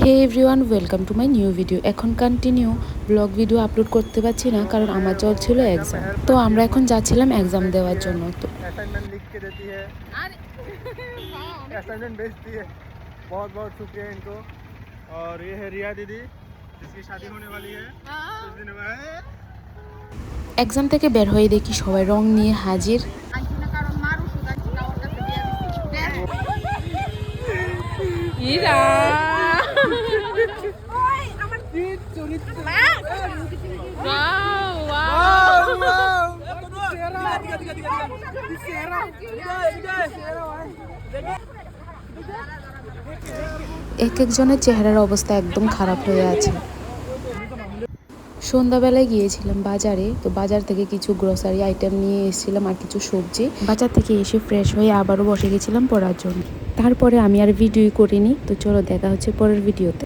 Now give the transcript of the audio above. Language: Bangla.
Hey everyone, welcome to my new video. এখন কন্টিনিউ ব্লগ ভিডিও আপলোড করতে পারছি না, কারণ আমার চলছিল এক্সাম। তো আমরা এখন যাচ্ছিলাম এক্সাম দেওয়ার জন্য। তো असाइनमेंट लिख के देती है, असाइनमेंट भेजती है। बहुत बहुत शुक्रिया इनको। और ये है रिया दीदी, जिसकी शादी होने वाली है कुछ दिन बाद। এক্সাম থেকে বের হয়ে দেখি সবাই রং নিয়ে হাজির। এক একজনের চেহারার অবস্থা একদম খারাপ হয়ে আছে। সন্ধ্যাবেলায় গিয়েছিলাম বাজারে, তো বাজার থেকে কিছু গ্রোসারি আইটেম নিয়ে এসেছিলাম আর কিছু সবজি। বাজার থেকে এসে ফ্রেশ হয়ে আবারও বসে গেছিলাম পড়ার জন্য। তারপরে আমি আর ভিডিও করিনি। তো চলো দেখা হচ্ছে পরের ভিডিওতে।